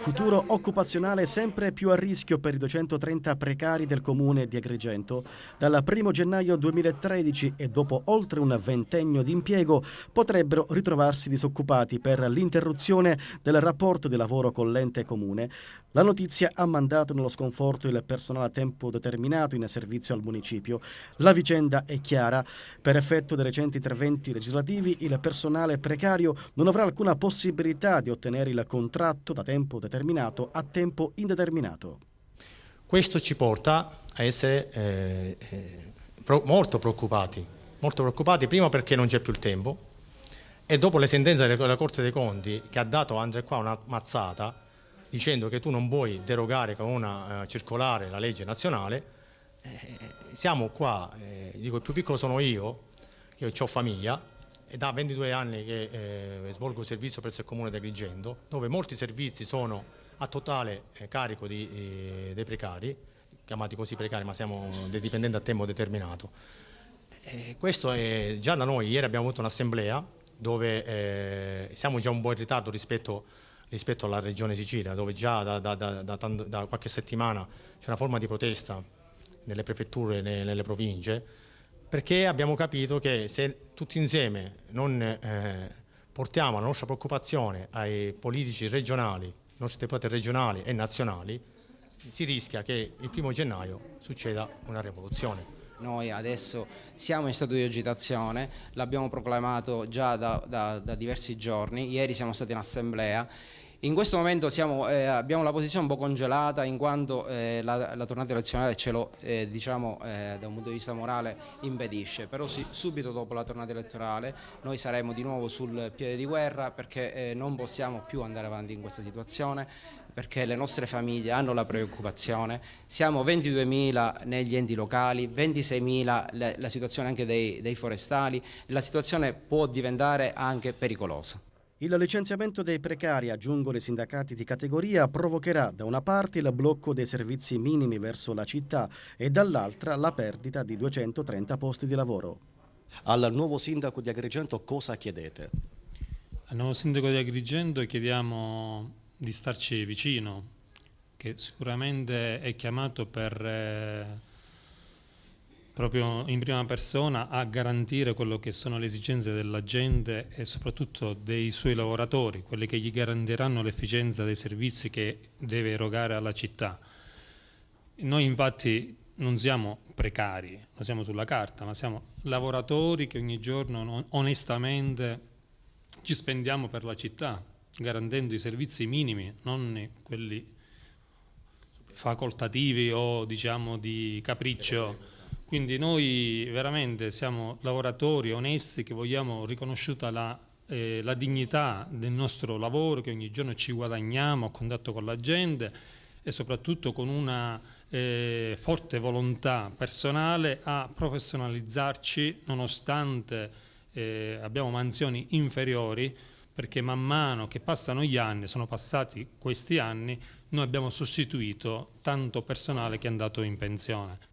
Futuro occupazionale sempre più a rischio per i 230 precari del comune di Agrigento. Dal 1 gennaio 2013 e dopo oltre un ventennio di impiego potrebbero ritrovarsi disoccupati per l'interruzione del rapporto di lavoro con l'ente comune. La notizia ha mandato nello sconforto il personale a tempo determinato in servizio al municipio. La vicenda è chiara. Per effetto dei recenti interventi legislativi, il personale precario non avrà alcuna possibilità di ottenere il contratto da tempo determinato a tempo indeterminato. Questo ci porta a essere molto preoccupati, prima perché non c'è più il tempo e dopo le sentenze della Corte dei Conti che ha dato Andrea qua una mazzata dicendo che tu non puoi derogare con una circolare la legge nazionale. Siamo qua, dico il più piccolo sono io, che ho famiglia, e da 22 anni che svolgo servizio presso il comune di Agrigento, dove molti servizi sono a totale carico dei precari, chiamati così precari, ma siamo dei dipendenti a tempo determinato. Questo è già da noi, ieri abbiamo avuto un'assemblea dove siamo già un po' in ritardo rispetto alla regione Sicilia, dove già da qualche settimana c'è una forma di protesta nelle prefetture e nelle province, perché abbiamo capito che se tutti insieme non portiamo la nostra preoccupazione ai politici regionali, ai nostri deputati regionali e nazionali, si rischia che il 1 gennaio succeda una rivoluzione. Noi adesso siamo in stato di agitazione, l'abbiamo proclamato già da diversi giorni, ieri siamo stati in assemblea. In questo momento abbiamo la posizione un po' congelata in quanto la tornata elezionale ce lo, da un punto di vista morale impedisce, però subito dopo la tornata elettorale noi saremo di nuovo sul piede di guerra perché non possiamo più andare avanti in questa situazione, perché le nostre famiglie hanno la preoccupazione, siamo 22.000 negli enti locali, 26.000 la situazione anche dei forestali, la situazione può diventare anche pericolosa. Il licenziamento dei precari, aggiungono i sindacati di categoria, provocherà da una parte il blocco dei servizi minimi verso la città e dall'altra la perdita di 230 posti di lavoro. Al nuovo sindaco di Agrigento cosa chiedete? Al nuovo sindaco di Agrigento chiediamo di starci vicino, che sicuramente è chiamato proprio in prima persona a garantire quello che sono le esigenze della gente e soprattutto dei suoi lavoratori, quelle che gli garantiranno l'efficienza dei servizi che deve erogare alla città. Noi infatti non siamo precari, lo siamo sulla carta, ma siamo lavoratori che ogni giorno onestamente ci spendiamo per la città, garantendo i servizi minimi, non quelli facoltativi o diciamo di capriccio. Quindi noi veramente siamo lavoratori onesti che vogliamo riconosciuta la dignità del nostro lavoro, che ogni giorno ci guadagniamo a contatto con la gente e soprattutto con una forte volontà personale a professionalizzarci nonostante abbiamo mansioni inferiori, perché man mano che passano gli anni, sono passati questi anni, noi abbiamo sostituito tanto personale che è andato in pensione.